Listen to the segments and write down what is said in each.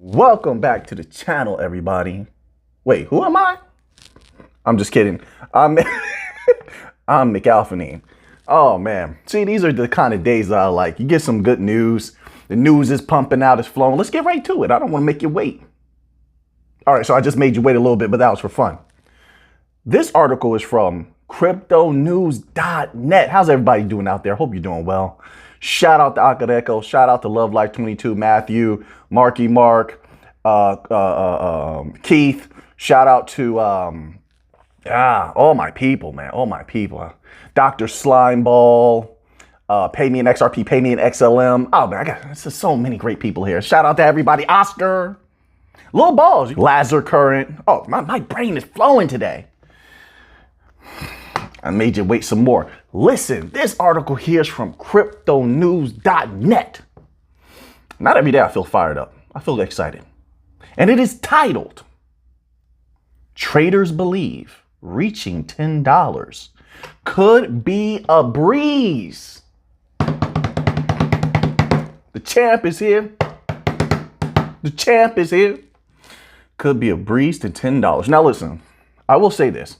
Welcome back to the channel, everybody. Wait, who am I? I'm just kidding. I'm McAlphanine. Oh man, see, these are the kind of days that I like. You get some good news. The news is pumping out, it's flowing. Let's get right to it. I don't want to make you wait. All right, so I just made you wait a little bit, but that was for fun. This article is from cryptonews.net. How's everybody doing out there? Hope you're doing well. Shout out to Akadeko. Shout out to Love Life 22, Matthew, Marky Mark, Keith. Shout out to all my people, man. All my people. Dr. Slimeball. Pay me an XRP, pay me an XLM. Oh man, there's so many great people here. Shout out to everybody. Oscar. Little Balls. Lazar Current. Oh, my brain is flowing today. I made you wait some more. Listen, this article here is from cryptonews.net. Not every day I feel fired up. I feel excited. And it is titled, Traders Believe Reaching $10 Could Be a Breeze. The champ is here. The champ is here. Could be a breeze to $10. Now listen, I will say this.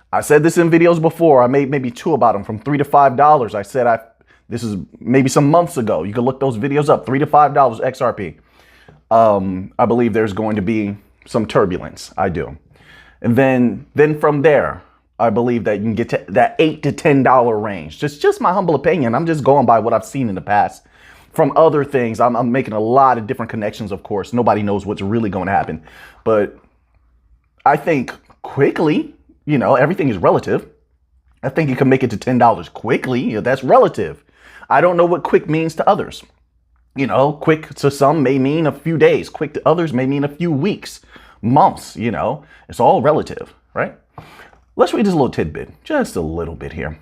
I said this in videos before. I made maybe two about them, from $3 to $5. I said this is maybe some months ago. You can look those videos up. $3 to $5 XRP. I believe there's going to be some turbulence. I do. And then from there, I believe that you can get to that $8 to $10 range. Just my humble opinion. I'm just going by what I've seen in the past from other things. I'm making a lot of different connections, of course. Nobody knows what's really going to happen. But I think quickly, you know, everything is relative. I think you can make it to $10 quickly. You know, that's relative. I don't know what quick means to others. You know, quick to some may mean a few days. Quick to others may mean a few weeks, months, you know. It's all relative, right? Let's read this little tidbit, just a little bit here.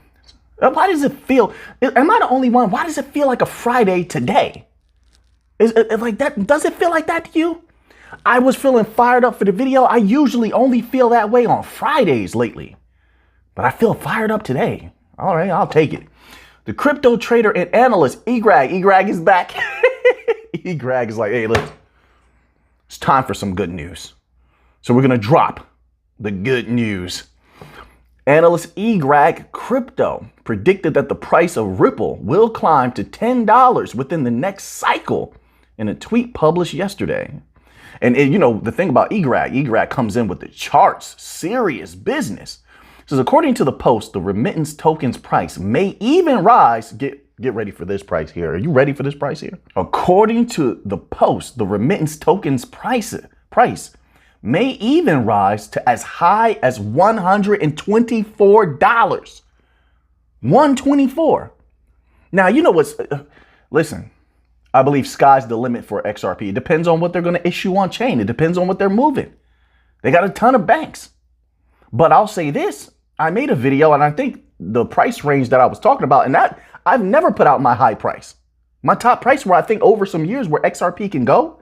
Why does it feel, am I the only one? Why does it feel like a Friday today? Is it like that? Does it feel like that to you? I was feeling fired up for the video. I usually only feel that way on Fridays lately, but I feel fired up today. All right, I'll take it. The crypto trader and analyst, Egrag is back. Egrag is like, hey, look, it's time for some good news. So we're going to drop the good news. Analyst Egrag Crypto predicted that the price of Ripple will climb to $10 within the next cycle in a tweet published yesterday. And you know, the thing about Egrag comes in with the charts, serious business. It says, according to the post, the remittance token's price may even rise. Get ready for this price here. Are you ready for this price here? According to the post, the remittance token's price may even rise to as high as $124. $124. Now, you know what's, listen. I believe sky's the limit for XRP. It depends on what they're going to issue on chain. It depends on what they're moving. They got a ton of banks. But I'll say this. I made a video and I think the price range that I was talking about, and that I've never put out my high price. My top price where I think over some years where XRP can go,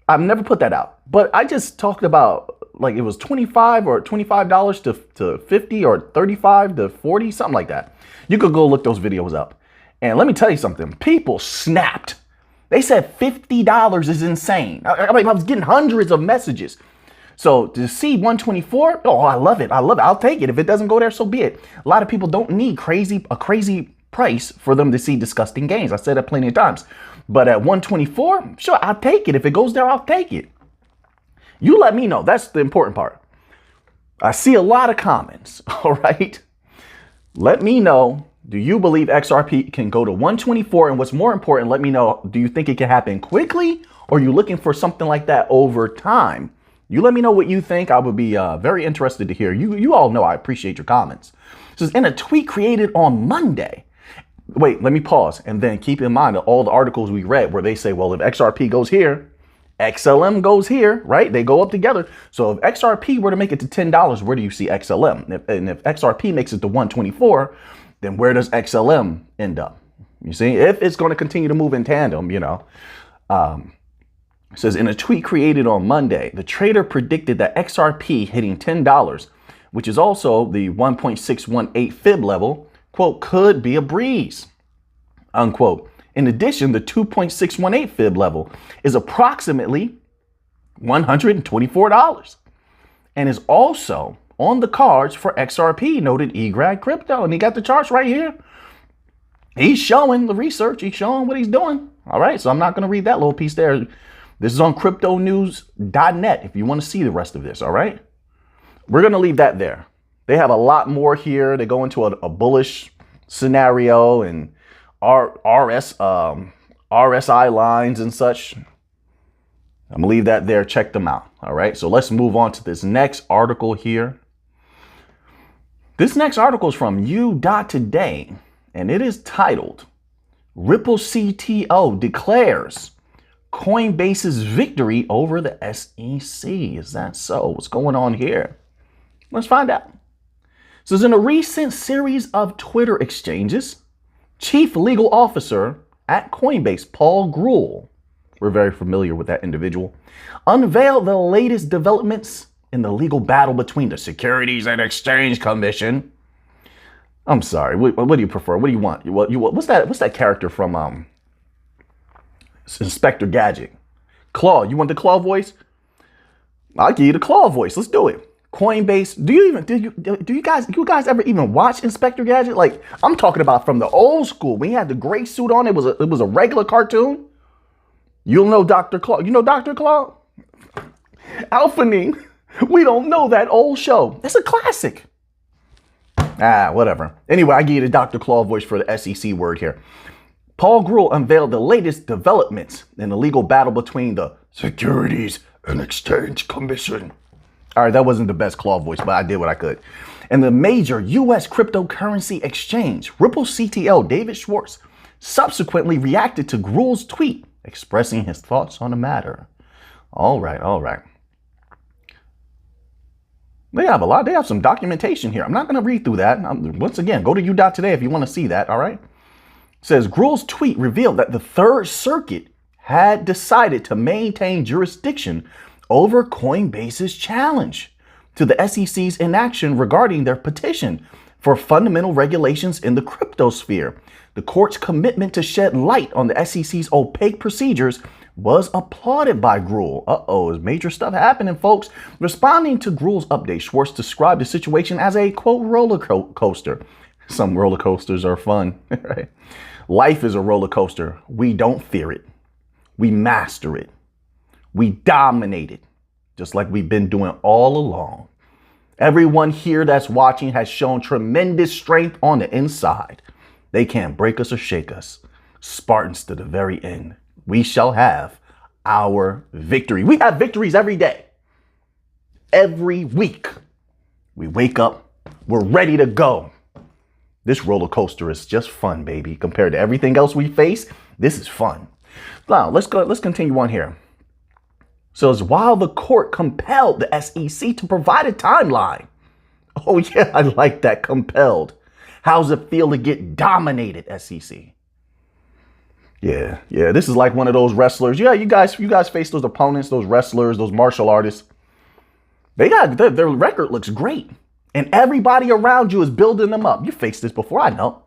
I've never put that out. But I just talked about like it was $25 or $25 to 50 or 35 to 40, something like that. You could go look those videos up. And let me tell you something, people snapped. They said $50 is insane. I was getting hundreds of messages. So to see 124, oh, I love it. I love it. I'll take it. If it doesn't go there, so be it. A lot of people don't need a crazy price for them to see disgusting gains. I said that plenty of times. But at 124, sure, I'll take it. If it goes there, I'll take it. You let me know. That's the important part. I see a lot of comments. All right. Let me know. Do you believe XRP can go to 124? And what's more important, let me know, do you think it can happen quickly? Or are you looking for something like that over time? You let me know what you think. I would be very interested to hear. You all know I appreciate your comments. It says, in a tweet created on Monday. Wait, let me pause. And then keep in mind that all the articles we read where they say, well, if XRP goes here, XLM goes here, right? They go up together. So if XRP were to make it to $10, where do you see XLM? And if XRP makes it to 124, then where does XLM end up? You see, if it's going to continue to move in tandem, you know. It says, in a tweet created on Monday, the trader predicted that XRP hitting $10, which is also the 1.618 fib level, quote, could be a breeze, unquote. In addition, the 2.618 fib level is approximately $124, and is also on the cards for XRP, noted eGrad Crypto. And he got the charts right here. He's showing the research. He's showing what he's doing. All right. So I'm not going to read that little piece there. This is on cryptonews.net if you want to see the rest of this. All right. We're going to leave that there. They have a lot more here. They go into a bullish scenario and RSI lines and such. I'm gonna leave that there. Check them out. All right. So let's move on to this next article here. This next article is from U.Today, and it is titled Ripple CTO declares Coinbase's victory over the SEC. Is that so? What's going on here? Let's find out. So in a recent series of Twitter exchanges, Chief Legal Officer at Coinbase, Paul Grewal, we're very familiar with that individual, unveiled the latest developments in the legal battle between the Securities and Exchange Commission. I'm sorry. What do you prefer? What do you want? What's that character from Inspector Gadget? Claw. You want the Claw voice? I'll give you the Claw voice. Let's do it. Coinbase. Do you guys ever even watch Inspector Gadget? Like, I'm talking about from the old school. When he had the gray suit on, it was a regular cartoon. You'll know Dr. Claw. You know Dr. Claw? Alphaning. We don't know that old show. It's a classic. Whatever. Anyway, I give you the Dr. Claw voice for the SEC word here. Paul Grewal unveiled the latest developments in the legal battle between the Securities and Exchange Commission. All right, that wasn't the best Claw voice, but I did what I could. And the major U.S. cryptocurrency exchange, Ripple CTO David Schwartz, subsequently reacted to Grewal's tweet expressing his thoughts on the matter. All right. They have a lot. They have some documentation here. I'm not going to read through that. Once again, go to U.Today if you want to see that. All right. It says Grewal's tweet revealed that the Third Circuit had decided to maintain jurisdiction over Coinbase's challenge to the SEC's inaction regarding their petition for fundamental regulations in the crypto sphere. The court's commitment to shed light on the SEC's opaque procedures was applauded by Grewal. There's major stuff happening, folks. Responding to Grewal's update, Schwartz described the situation as a, quote, roller coaster. Some roller coasters are fun, right? Life is a roller coaster. We don't fear it. We master it. We dominate it, just like we've been doing all along. Everyone here that's watching has shown tremendous strength on the inside. They can't break us or shake us. Spartans to the very end. We shall have our victory. We have victories every day. Every week. We wake up. We're ready to go. This roller coaster is just fun, baby. Compared to everything else we face, this is fun. Now, let's continue on here. So it's while the court compelled the SEC to provide a timeline. Oh, yeah, I like that, compelled. How's it feel to get dominated, SEC? Yeah, this is like one of those wrestlers. Yeah, you guys face those opponents, those wrestlers, those martial artists. Their record looks great. And everybody around you is building them up. You faced this before, I know.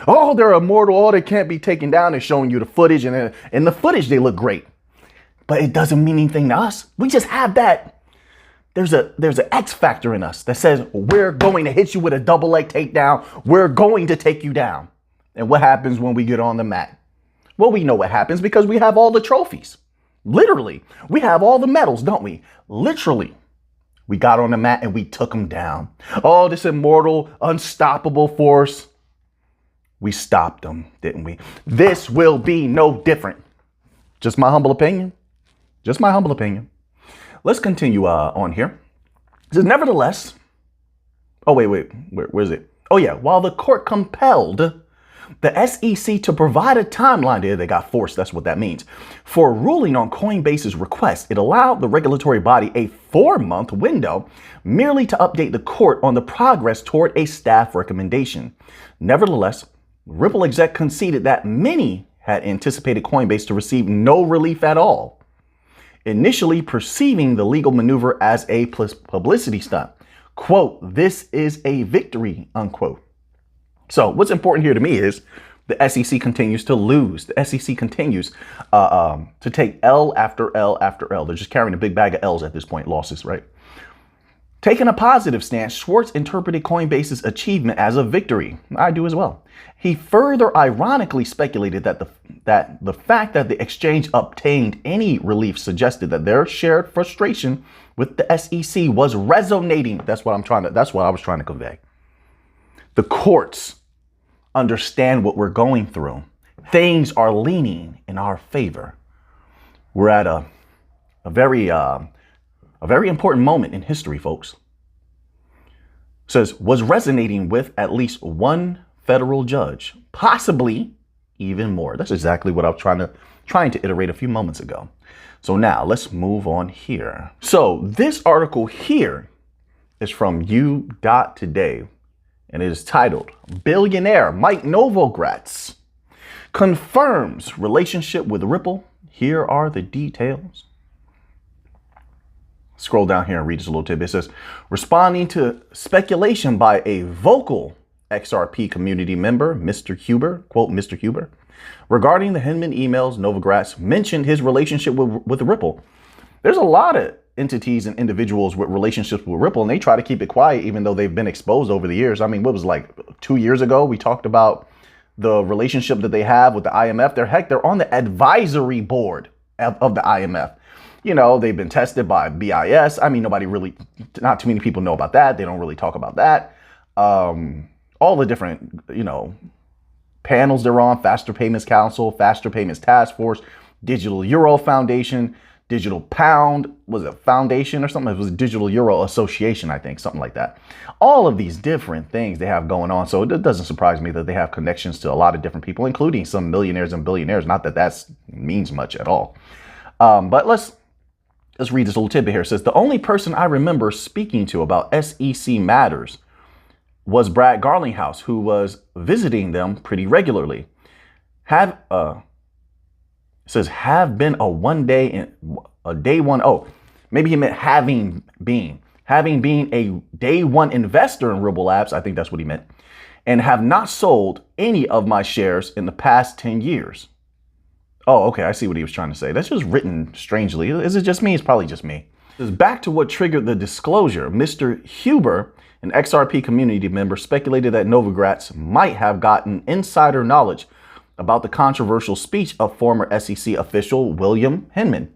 Oh, they're immortal. Oh, they can't be taken down. They're showing you the footage. And in the footage, they look great. But it doesn't mean anything to us. We just have that. There's an X factor in us that says we're going to hit you with a double leg takedown. We're going to take you down. And what happens when we get on the mat? Well, we know what happens because we have all the trophies. Literally, we have all the medals, don't we? Literally, we got on the mat and we took them down. Oh, this immortal, unstoppable force. We stopped them, didn't we? This will be no different. Just my humble opinion. Just my humble opinion. Let's continue on here. It says, nevertheless. Oh, wait. Where is it? Oh, yeah. While the court compelled the SEC to provide a timeline, there they got forced, that's what that means, for ruling on Coinbase's request, it allowed the regulatory body a 4-month window merely to update the court on the progress toward a staff recommendation. Nevertheless, Ripple exec conceded that many had anticipated Coinbase to receive no relief at all, initially perceiving the legal maneuver as a publicity stunt. Quote, this is a victory, unquote. So what's important here to me is The SEC continues to lose. The SEC continues to take L after L after L. They're just carrying a big bag of L's at this point, losses, right? Taking a positive stance, Schwartz interpreted Coinbase's achievement as a victory. I do as well. He further ironically speculated that the fact that the exchange obtained any relief suggested that their shared frustration with the SEC was resonating. That's what I was trying to convey. The courts understand what we're going through. Things are leaning in our favor. We're at a very important moment in history, folks. It says, was resonating with at least one federal judge, possibly even more. That's exactly what I was trying to iterate a few moments ago. So now let's move on here. So this article here is from U.Today, and it is titled, Billionaire Mike Novogratz confirms relationship with Ripple. Here are the details. Scroll down here and read just a little tidbit. It says, responding to speculation by a vocal XRP community member, Mr. Huber, quote, Mr. Huber, regarding the Hinman emails, Novogratz mentioned his relationship with Ripple. There's a lot of entities and individuals with relationships with Ripple, and they try to keep it quiet, even though they've been exposed over the years. I mean, what was like 2 years ago? We talked about the relationship that they have with the IMF. They're on the advisory board of the IMF. You know, they've been tested by BIS. I mean, not too many people know about that. They don't really talk about that. All the different, panels they're on, Faster Payments Council, Faster Payments Task Force, Digital Euro Foundation, Digital Pound, was it Foundation or something? It was Digital Euro Association, I think, something like that. All of these different things they have going on. So it doesn't surprise me that they have connections to a lot of different people, including some millionaires and billionaires. Not that that means much at all. But let's read this little tidbit here. It says, the only person I remember speaking to about SEC matters was Brad Garlinghouse, who was visiting them pretty regularly. Have been a day one. Oh, maybe he meant having been a day one investor in Ripple Labs. I think that's what he meant. And have not sold any of my shares in the past 10 years. Oh, okay. I see what he was trying to say. That's just written strangely. Is it just me? It's probably just me. It's back to what triggered the disclosure. Mr. Huber, an XRP community member, speculated that Novogratz might have gotten insider knowledge about the controversial speech of former SEC official William Hinman.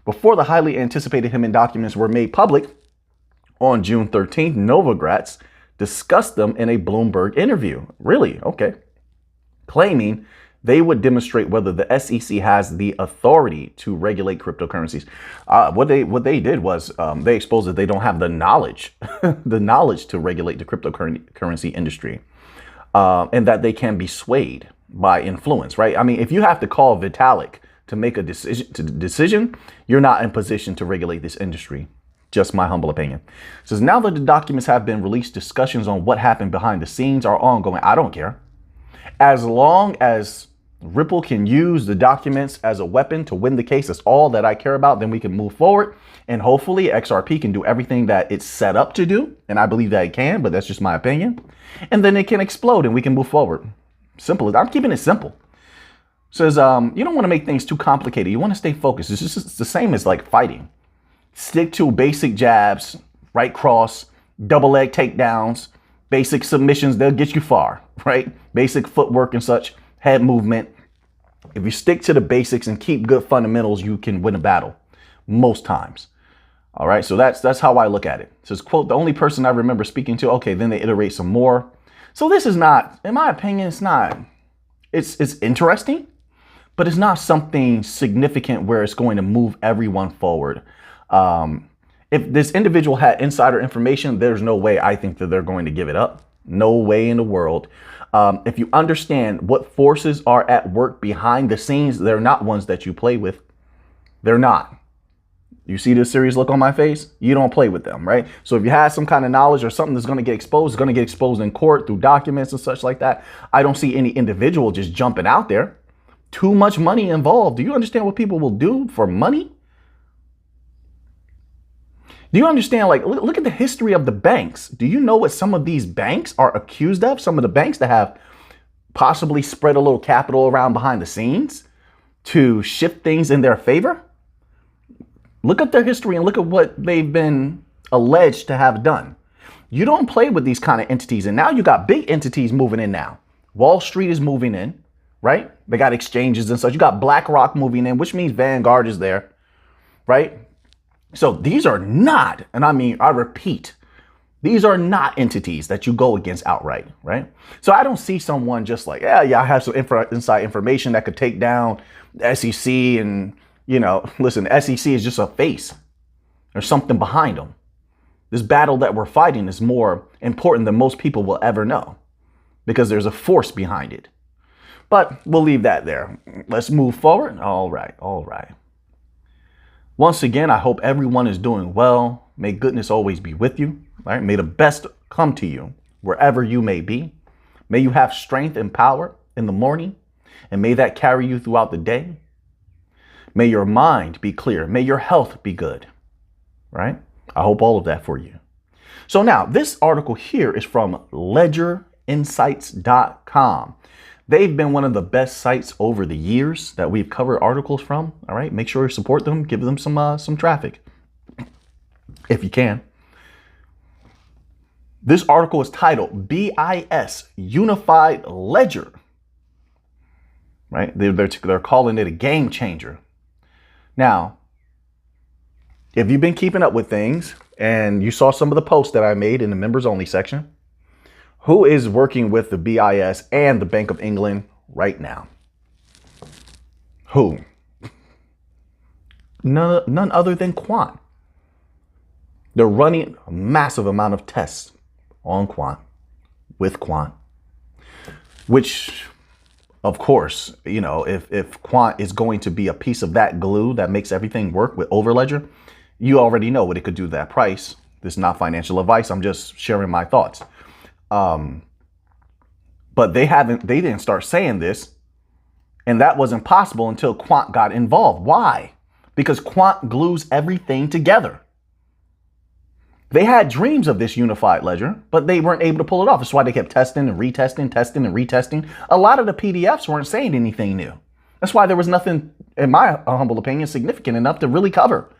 Before the highly anticipated Hinman documents were made public on June 13th, Novogratz discussed them in a Bloomberg interview. Really? Okay. Claiming they would demonstrate whether the SEC has the authority to regulate cryptocurrencies. What they did was they exposed that they don't have the knowledge, to regulate the cryptocurrency industry, and that they can be swayed by influence. Right? I mean, if you have to call Vitalik to make a decision, you're not in position to regulate this industry. Just my humble opinion. It says, now that the documents have been released, discussions on what happened behind the scenes are ongoing. I don't care. As long as Ripple can use the documents as a weapon to win the case, that's all that I care about, then we can move forward. And hopefully XRP can do everything that it's set up to do. And I believe that it can, but that's just my opinion. And then it can explode and we can move forward. Simple as I'm keeping it simple. It says, you don't want to make things too complicated. You want to stay focused. It's the same as like fighting. Stick to basic jabs, right cross, double leg takedowns, basic submissions. They'll get you far, right? Basic footwork and such, head movement. If you stick to the basics and keep good fundamentals, you can win a battle most times. All right. So that's how I look at it. It says, quote, the only person I remember speaking to. OK, then they iterate some more. So this is not, in my opinion, it's interesting, but it's not something significant where it's going to move everyone forward. If this individual had insider information, there's no way I think that they're going to give it up. No way in the world. If you understand what forces are at work behind the scenes, they're not ones that you play with. They're not. You see this serious look on my face? You don't play with them, right? So if you have some kind of knowledge or something that's going to get exposed, it's going to get exposed in court through documents and such like that. I don't see any individual just jumping out there. Too much money involved. Do you understand what people will do for money? Do you understand, like, look at the history of the banks. Do you know what some of these banks are accused of? Some of the banks that have possibly spread a little capital around behind the scenes to shift things in their favor? Look at their history and look at what they've been alleged to have done. You don't play with these kind of entities. And now you got big entities moving in now. Wall Street is moving in, right? They got exchanges and such. You got BlackRock moving in, which means Vanguard is there, right? So these are not, and I mean, I repeat, these are not entities that you go against outright, right? So I don't see someone just like, yeah, I have some inside information that could take down the SEC and, you know, listen, the SEC is just a face. There's something behind them. This battle that we're fighting is more important than most people will ever know because there's a force behind it. But we'll leave that there. Let's move forward. All right. Once again, I hope everyone is doing well. May goodness always be with you. Right? May the best come to you wherever you may be. May you have strength and power in the morning, and may that carry you throughout the day. May your mind be clear. May your health be good. Right? I hope all of that for you. So now this article here is from ledgerinsights.com. They've been one of the best sites over the years that we've covered articles from. All right. Make sure you support them. Give them some traffic if you can. This article is titled BIS Unified Ledger. Right. They're calling it a game changer. Now, if you've been keeping up with things and you saw some of the posts that I made in the members only section, who is working with the BIS and the Bank of England right now? Who? None other than Quant. They're running a massive amount of tests on Quant, with Quant, which, of course, you know, if Quant is going to be a piece of that glue that makes everything work with Overledger, you already know what it could do to that price. This is not financial advice. I'm just sharing my thoughts. But they didn't start saying this, and that wasn't possible until Quant got involved. Why? Because Quant glues everything together. They had dreams of this unified ledger, but they weren't able to pull it off. That's why they kept testing and retesting, testing and retesting. A lot of the PDFs weren't saying anything new. That's why there was nothing, in my humble opinion, significant enough to really cover.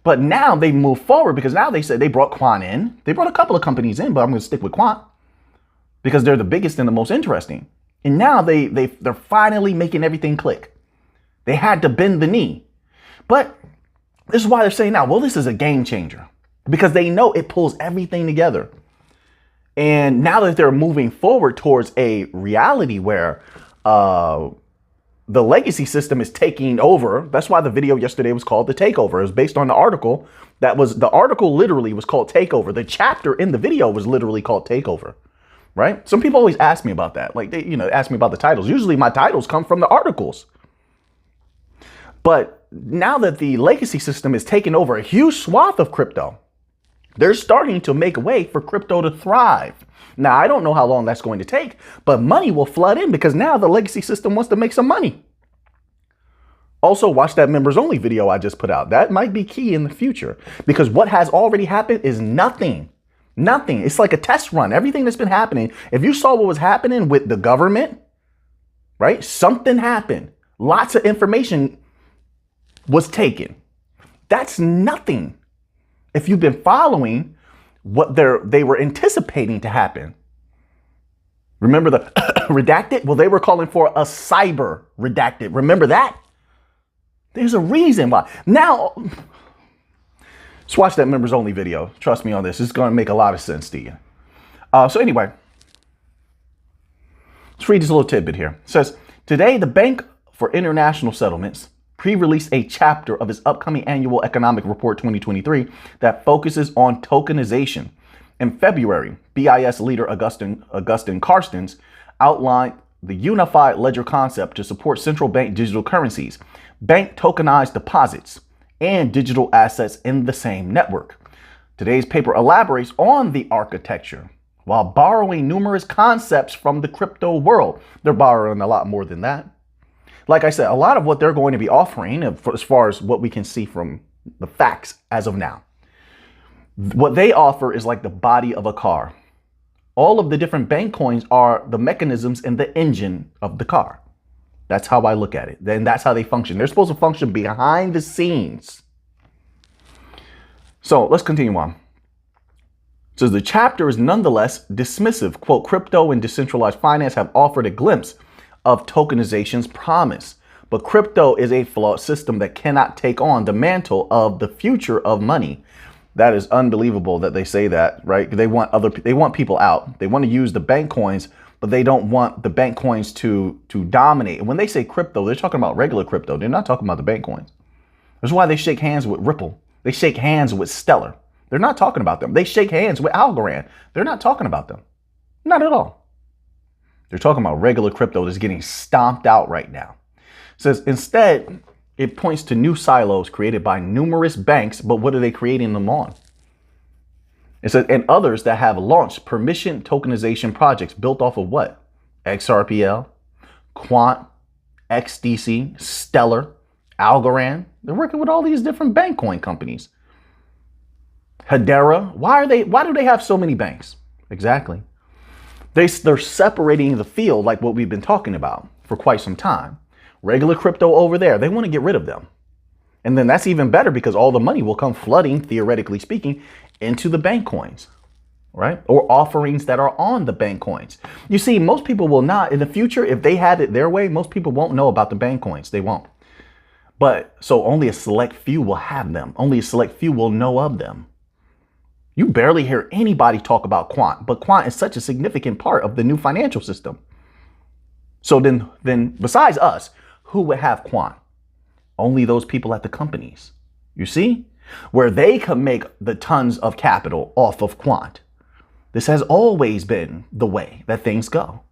But now they moved forward because now they said they brought Quant in. They brought a couple of companies in, but I'm going to stick with Quant because they're the biggest and the most interesting. And now they're finally making everything click. They had to bend the knee. But this is why they're saying now, well, this is a game changer. Because they know it pulls everything together. And now that they're moving forward towards a reality where the legacy system is taking over. That's why the video yesterday was called The Takeover. It was based on the article. The article literally was called Takeover. The chapter in the video was literally called Takeover. Right? Some people always ask me about that. Like, they, ask me about the titles. Usually my titles come from the articles. But now that the legacy system is taking over a huge swath of crypto, they're starting to make way for crypto to thrive. Now, I don't know how long that's going to take, but money will flood in because now the legacy system wants to make some money. Also, watch that members only video I just put out. That might be key in the future because what has already happened is nothing. Nothing. It's like a test run. Everything that's been happening. If you saw what was happening with the government, right? Something happened. Lots of information was taken. That's nothing. If you've been following what they were anticipating to happen. Remember the redacted? Well, they were calling for a cyber redacted. Remember that? There's a reason why. Now, let's watch that members only video. Trust me on this. It's going to make a lot of sense to you. So anyway, let's read this little tidbit here. It says, today, the Bank for International Settlements pre-released a chapter of its upcoming annual economic report 2023 that focuses on tokenization. In February, BIS leader Augustin Carstens outlined the unified ledger concept to support central bank digital currencies, bank tokenized deposits, and digital assets in the same network. Today's paper elaborates on the architecture while borrowing numerous concepts from the crypto world. They're borrowing a lot more than that. Like I said, a lot of what they're going to be offering, as far as what we can see from the facts as of now, what they offer is like the body of a car. All of the different bank coins are the mechanisms in the engine of the car. That's how I look at it. Then that's how they function. They're supposed to function behind the scenes. So let's continue on. It says the chapter is nonetheless dismissive. Quote, crypto and decentralized finance have offered a glimpse of tokenization's promise. But crypto is a flawed system that cannot take on the mantle of the future of money. That is unbelievable that they say that, right? They want people out. They want to use the bank coins, but they don't want the bank coins to dominate. And when they say crypto, they're talking about regular crypto. They're not talking about the bank coins. That's why they shake hands with Ripple. They shake hands with Stellar. They're not talking about them. They shake hands with Algorand. They're not talking about them. Not at all. They're talking about regular crypto that's getting stomped out right now. It says instead, it points to new silos created by numerous banks, but what are they creating them on? It says, and others that have launched permission tokenization projects built off of what? XRPL, Quant, XDC, Stellar, Algorand. They're working with all these different bank coin companies. Hedera. Why do they have so many banks? Exactly. They're separating the field like what we've been talking about for quite some time. Regular crypto over there, they want to get rid of them. And then that's even better because all the money will come flooding, theoretically speaking, into the bank coins, right? Or offerings that are on the bank coins. You see, most people will not, in the future, if they had it their way, most people won't know about the bank coins. They won't. But so only a select few will have them. Only a select few will know of them. You barely hear anybody talk about Quant, but Quant is such a significant part of the new financial system. So then besides us, who would have Quant? Only those people at the companies. You see? Where they can make the tons of capital off of Quant. This has always been the way that things go.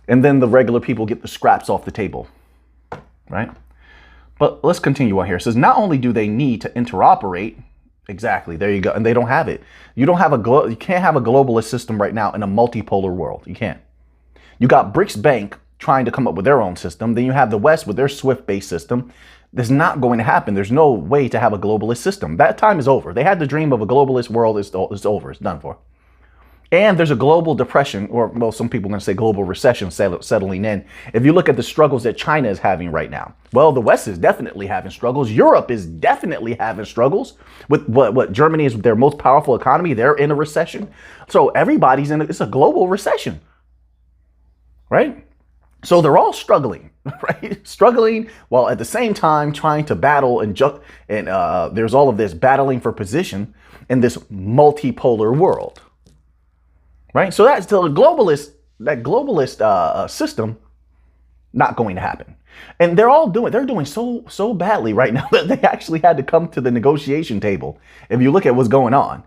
And then the regular people get the scraps off the table, right? But let's continue on here. It says not only do they need to interoperate, exactly, there you go, and they don't have it. You can't have a globalist system right now in a multipolar world. You can't. You got BRICS Bank trying to come up with their own system. Then you have the West with their SWIFT-based system. This is not going to happen. There's no way to have a globalist system. That time is over. They had the dream of a globalist world. It's over. It's done for. And there's a global depression, or well, some people are going to say global recession settling in. If you look at the struggles that China is having right now, well, the West is definitely having struggles. Europe is definitely having struggles with what Germany is their most powerful economy. They're in a recession. So everybody's it's a global recession, right? So they're all struggling, right? Struggling while at the same time trying to battle and there's all of this battling for position in this multipolar world, right? So that's the globalist system not going to happen. And they're doing so badly right now that they actually had to come to the negotiation table. If you look at what's going on.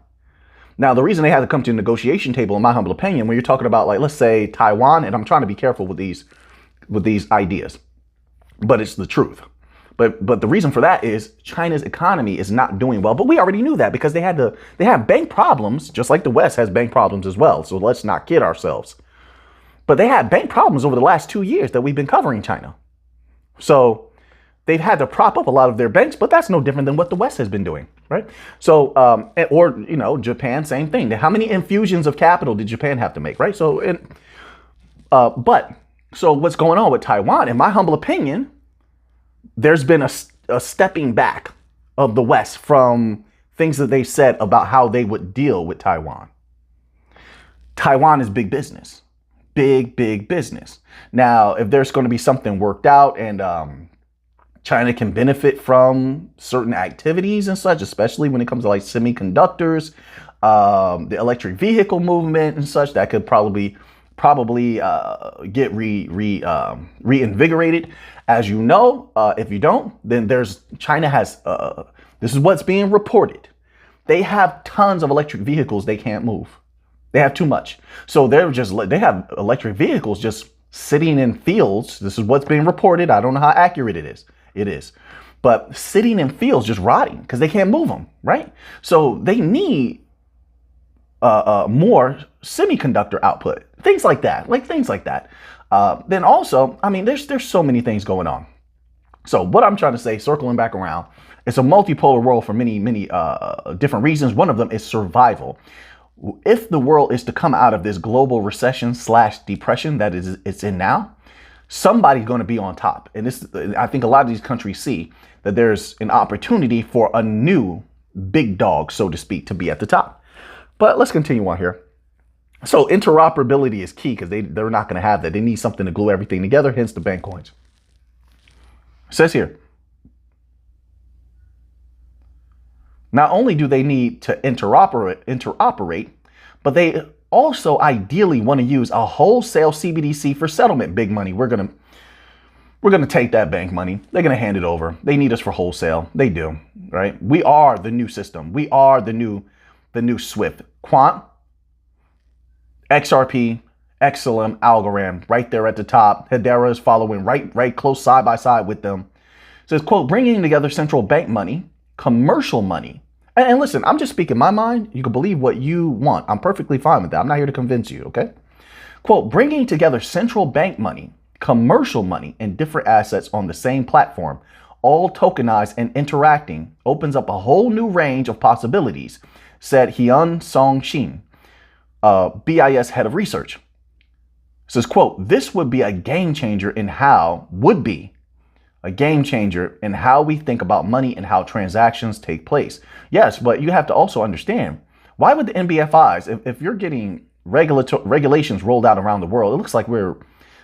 Now, the reason they had to come to the negotiation table, in my humble opinion, when you're talking about, like, let's say Taiwan, and I'm trying to be careful with these ideas, but it's the truth. But the reason for that is China's economy is not doing well. But we already knew that because they have bank problems, just like the West has bank problems as well. So let's not kid ourselves. But they had bank problems over the last 2 years that we've been covering China. So they've had to prop up a lot of their banks, but that's no different than what the West has been doing, right? So, Japan, same thing. How many infusions of capital did Japan have to make, right? So, so what's going on with Taiwan? In my humble opinion, there's been a stepping back of the West from things that they said about how they would deal with Taiwan. Taiwan is big business, big business. Now, if there's going to be something worked out and China can benefit from certain activities and such, especially when it comes to like semiconductors, the electric vehicle movement and such, that could probably get reinvigorated. As you know, if you don't, then China has, this is what's being reported. They have tons of electric vehicles they can't move. They have too much. So they have electric vehicles just sitting in fields. This is what's being reported. I don't know how accurate it is. It is. But sitting in fields just rotting because they can't move them, right? So they need more semiconductor output, things like that, Then also, I mean, there's so many things going on. So what I'm trying to say, circling back around, it's a multipolar world for many different reasons. One of them is survival. if the world is to come out of this global recession / depression that it's in now, somebody's going to be on top. And this, I think a lot of these countries see that there's an opportunity for a new big dog, so to speak, to be at the top. But let's continue on here. So interoperability is key because they're not going to have that. They need something to glue everything together, hence the bank coins. It says here, not only do they need to interoperate, but they also ideally want to use a wholesale CBDC for settlement. Big money. We're gonna take that bank money. They're gonna hand it over. They need us for wholesale. They do, right? We are the new system. We are the new SWIFT. Quant, XRP, XLM, Algorand, right there at the top. Hedera is following right close side by side with them. It says, quote, bringing together central bank money, commercial money. And listen, I'm just speaking my mind. You can believe what you want. I'm perfectly fine with that. I'm not here to convince you, okay? Quote, bringing together central bank money, commercial money, and different assets on the same platform, all tokenized and interacting, opens up a whole new range of possibilities, said Hyun Song Shin, BIS head of research. It says, quote, this would be a game changer in how we think about money and how transactions take place. Yes, but you have to also understand, why would the NBFIs, if you're getting regulations rolled out around the world, it looks like we're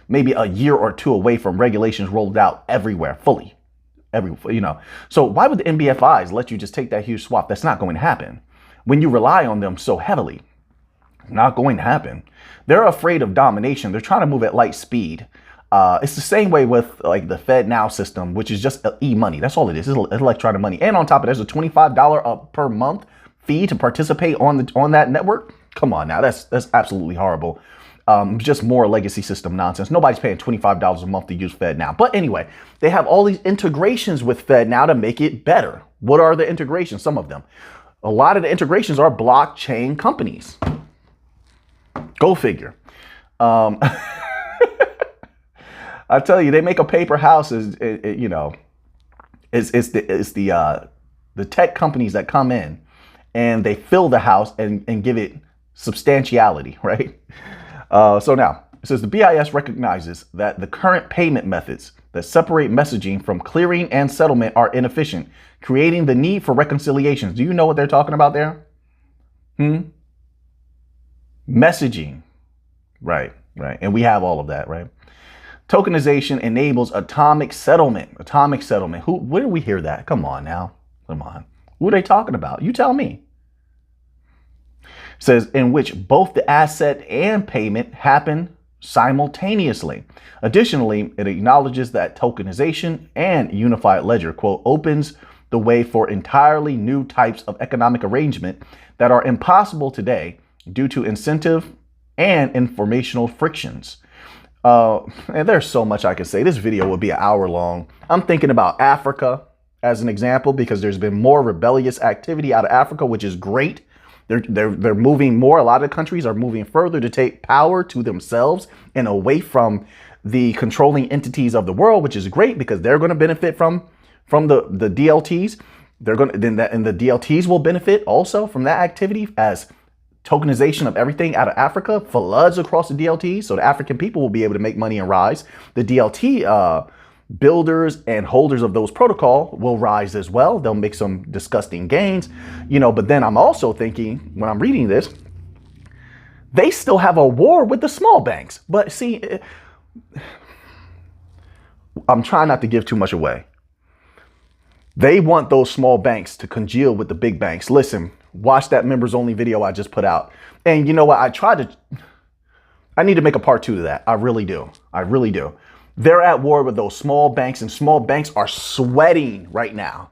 maybe a year or two away from regulations rolled out everywhere, fully. So why would the NBFIs let you just take that huge swap? That's not going to happen. When you rely on them so heavily, not going to happen. They're afraid of domination. They're trying to move at light speed. It's the same way with like the Fed Now system, which is just e-money. That's all it is. It's electronic money. And on top of it, there's a $25 per month fee to participate on that network. Come on now, that's absolutely horrible. Just more legacy system nonsense. Nobody's paying $25 a month to use Fed Now. But anyway, they have all these integrations with Fed Now to make it better. What are the integrations? Some of them. A lot of the integrations are blockchain companies. Go figure. I tell you, they make a paper house. It's the tech companies that come in and they fill the house and give it substantiality, right? So now it says the BIS recognizes that the current payment methods that separate messaging from clearing and settlement are inefficient, creating the need for reconciliations. Do you know what they're talking about there? Messaging. Right. And we have all of that, right? Tokenization enables atomic settlement. Where do we hear that? Come on now. Come on. Who are they talking about? You tell me. It says in which both the asset and payment happen simultaneously. Additionally, it acknowledges that tokenization and unified ledger, quote, opens the way for entirely new types of economic arrangement that are impossible today due to incentive and informational frictions. And there's so much I could say. This video would be an hour long. I'm thinking about Africa as an example because there's been more rebellious activity out of Africa, which is great. They're moving more. A lot of countries are moving further to take power to themselves and away from the controlling entities of the world, which is great because they're going to benefit from the DLTs. And the DLTs will benefit also from that activity as tokenization of everything out of Africa floods across the DLT. So the African people will be able to make money and rise. The DLT builders and holders of those protocol will rise as well. They'll make some disgusting gains, but then I'm also thinking when I'm reading this, they still have a war with the small banks. But see, I'm trying not to give too much away. They want those small banks to congeal with the big banks. Listen, watch that members only video I just put out. And you know what? I need to make a part 2 of that. I really do. They're at war with those small banks, and small banks are sweating right now.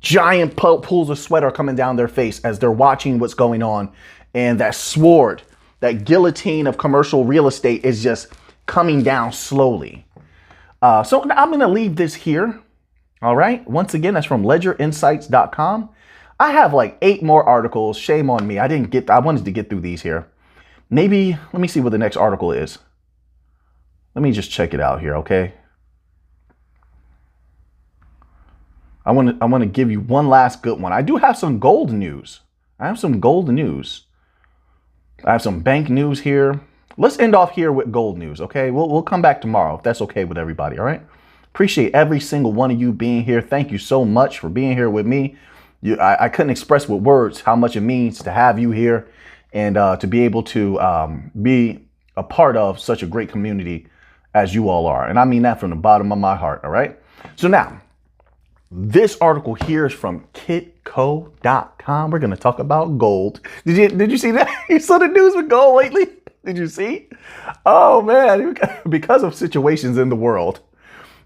Giant pools of sweat are coming down their face as they're watching what's going on. And that sword, that guillotine of commercial real estate is just coming down slowly. So I'm going to leave this here. All right. Once again, that's from ledgerinsights.com. I have like 8 more articles. Shame on me. I wanted to get through these here. Maybe, let me see what the next article is. Let me just check it out here, okay? I want to give you one last good one. I do have some gold news. I have some bank news here. Let's end off here with gold news, okay? We'll come back tomorrow if that's okay with everybody, all right? Appreciate every single one of you being here. Thank you so much for being here with me. I couldn't express with words how much it means to have you here and to be able to be a part of such a great community as you all are. And I mean that from the bottom of my heart, all right? So now, this article here is from kitco.com. We're going to talk about gold. Did you see that? You saw the news with gold lately? Did you see? Oh, man, because of situations in the world.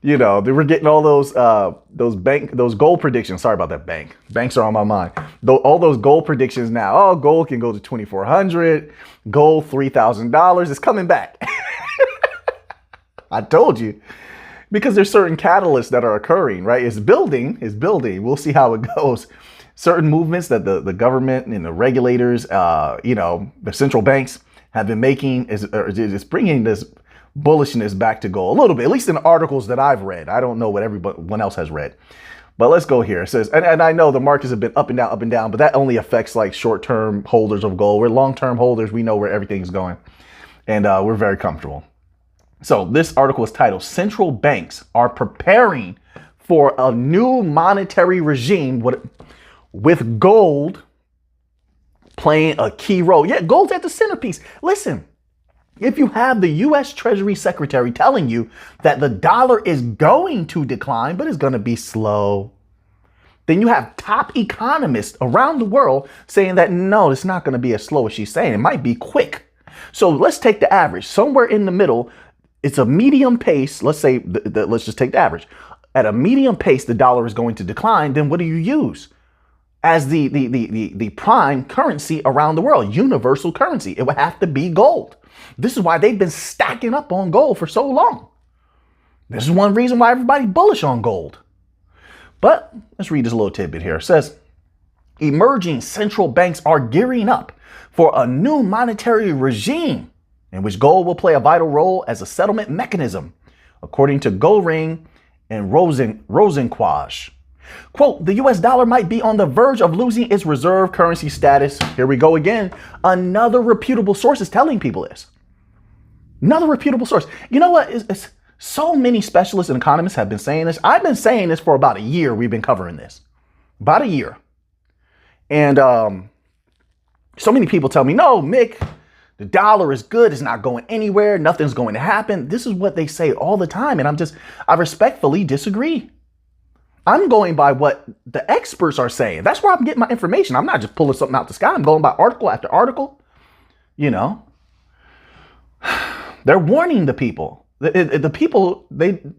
You know, they were getting all those gold predictions. Sorry about that, banks are on my mind. All those gold predictions now. Oh, gold can go to 2,400, gold $3,000. It's coming back. I told you, because there's certain catalysts that are occurring, right? It's building. We'll see how it goes. Certain movements that the government and the regulators, the central banks have been making is bringing this bullishness back to gold a little bit, at least in the articles that I've read. I don't know what everyone else has read, but let's go here. It says, and I know the markets have been up and down, but that only affects like short-term holders of gold. We're long-term holders. We know where everything's going, and we're very comfortable. So this article is titled, Central Banks Are Preparing for a New Monetary Regime with Gold playing a key role. Yeah, gold's at the centerpiece. Listen. If you have the U.S. Treasury Secretary telling you that the dollar is going to decline, but it's going to be slow, then you have top economists around the world saying that, no, it's not going to be as slow as she's saying. It might be quick. So let's take the average. Somewhere in the middle, it's a medium pace. Let's say, let's just take the average. At a medium pace, the dollar is going to decline. Then what do you use as the prime currency around the world? Universal currency. It would have to be gold. This is why they've been stacking up on gold for so long. This is one reason why everybody's bullish on gold. But let's read this little tidbit here. It says, emerging central banks are gearing up for a new monetary regime in which gold will play a vital role as a settlement mechanism, according to Goring and Rosenquach. Quote, the U.S. dollar might be on the verge of losing its reserve currency status. Here we go again. Another reputable source is telling people this. Another reputable source. You know what? It's so many specialists and economists have been saying this. I've been saying this for about a year. We've been covering this. About a year. And so many people tell me, no, Mick, the dollar is good. It's not going anywhere. Nothing's going to happen. This is what they say all the time. And I respectfully disagree. I'm going by what the experts are saying. That's where I'm getting my information. I'm not just pulling something out the sky. I'm going by article after article. You know, they're warning the people. The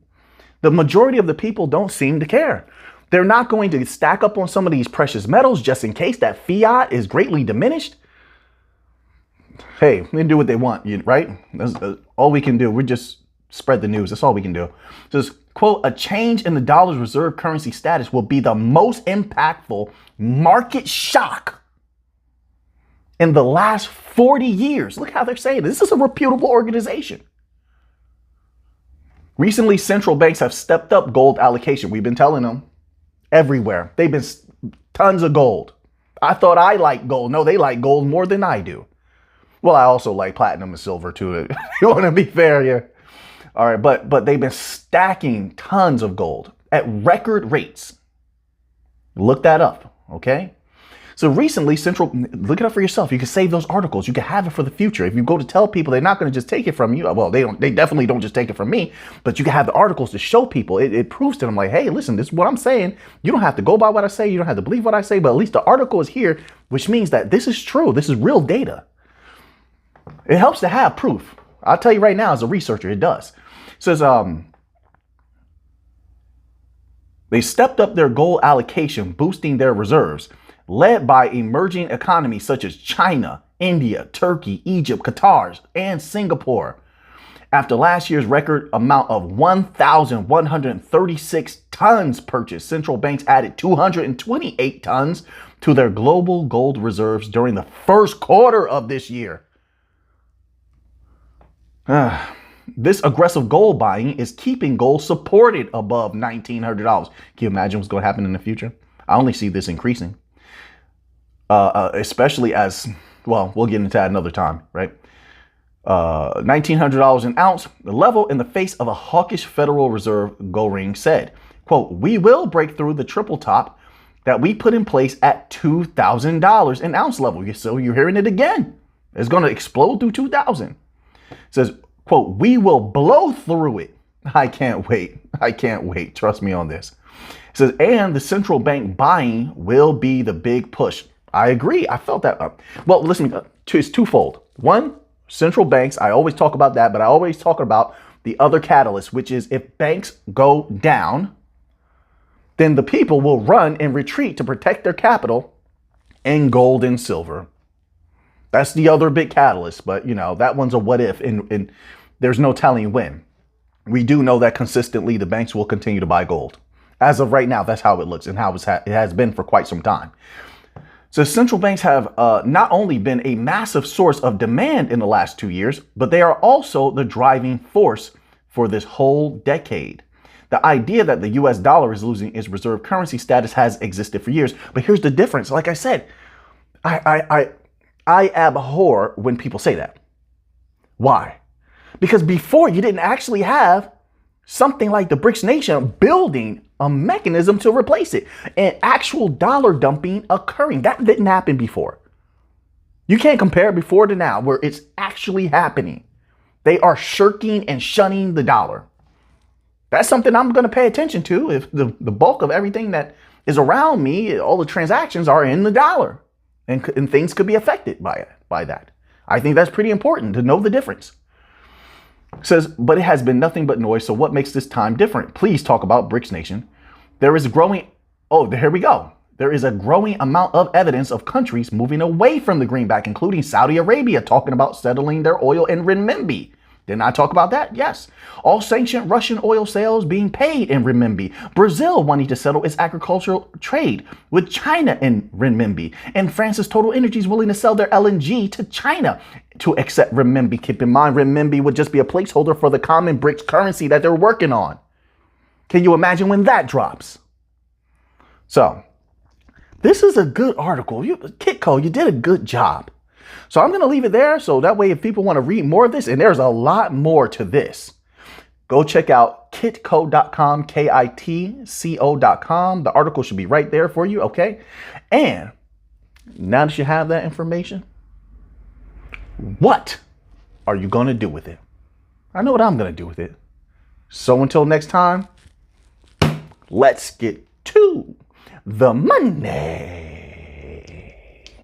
majority of the people don't seem to care. They're not going to stack up on some of these precious metals just in case that fiat is greatly diminished. Hey, they can do what they want, right? That's all we can do. We just spread the news. That's all we can do. Just quote, a change in the dollar's reserve currency status will be the most impactful market shock in the last 40 years. Look how they're saying this. This is a reputable organization. Recently, central banks have stepped up gold allocation. We've been telling them everywhere. They've been tons of gold. I thought I liked gold. No, they like gold more than I do. Well, I also like platinum and silver too. You want to be fair here. All right, but they've been stacking tons of gold at record rates. Look that up, okay? So recently, look it up for yourself. You can save those articles. You can have it for the future. If you go to tell people, they're not going to just take it from you. Well, they definitely don't just take it from me, but you can have the articles to show people. It proves to them like, hey, listen, this is what I'm saying. You don't have to go by what I say. You don't have to believe what I say, but at least the article is here, which means that this is true. This is real data. It helps to have proof. I'll tell you right now, as a researcher, it does. It says, they stepped up their gold allocation, boosting their reserves, led by emerging economies such as China, India, Turkey, Egypt, Qatar, and Singapore. After last year's record amount of 1,136 tons purchased, central banks added 228 tons to their global gold reserves during the first quarter of this year. This aggressive gold buying is keeping gold supported above $1,900. Can you imagine what's going to happen in the future? I only see this increasing, especially as Well, we'll get into that another time, right? $1,900 an ounce, the level in the face of a hawkish Federal Reserve Goring said, quote, we will break through the triple top that we put in place at $2,000 an ounce level. So you're hearing it again. It's going to explode through 2,000. It says, quote, we will blow through it. I can't wait. I can't wait. Trust me on this. It says, and the central bank buying will be the big push. I agree. I felt that. Well, listen, it's twofold. One, central banks. I always talk about that, but I always talk about the other catalyst, which is if banks go down, then the people will run and retreat to protect their capital in gold and silver. That's the other big catalyst. But, you know, that one's a what if, and there's no telling when. We do know that consistently the banks will continue to buy gold. As of right now, that's how it looks and how it has been for quite some time. So central banks have not only been a massive source of demand in the last 2 years, but they are also the driving force for this whole decade. The idea that the US dollar is losing its reserve currency status has existed for years. But here's the difference. Like I said, I abhor when people say that. Why? Because before you didn't actually have something like the BRICS nation building a mechanism to replace it and actual dollar dumping occurring. That didn't happen before. You can't compare before to now where it's actually happening. They are shirking and shunning the dollar. That's something I'm going to pay attention to if the bulk of everything that is around me, all the transactions are in the dollar and things could be affected by that. I think that's pretty important to know the difference. It says, but it has been nothing but noise. So what makes this time different? Please talk about BRICS nation. There is here we go. There is a growing amount of evidence of countries moving away from the greenback, including Saudi Arabia talking about settling their oil in renminbi. Didn't I talk about that? Yes. All sanctioned Russian oil sales being paid in renminbi. Brazil wanting to settle its agricultural trade with China in renminbi. And France's Total Energy is willing to sell their LNG to China to accept renminbi. Keep in mind, renminbi would just be a placeholder for the common BRICS currency that they're working on. Can you imagine when that drops? So, this is a good article. Kitco, you did a good job. So I'm going to leave it there. So that way, if people want to read more of this, and there's a lot more to this, go check out kitco.com, kitco.com. The article should be right there for you. Okay. And now that you have that information, what are you going to do with it? I know what I'm going to do with it. So until next time, let's get to the money.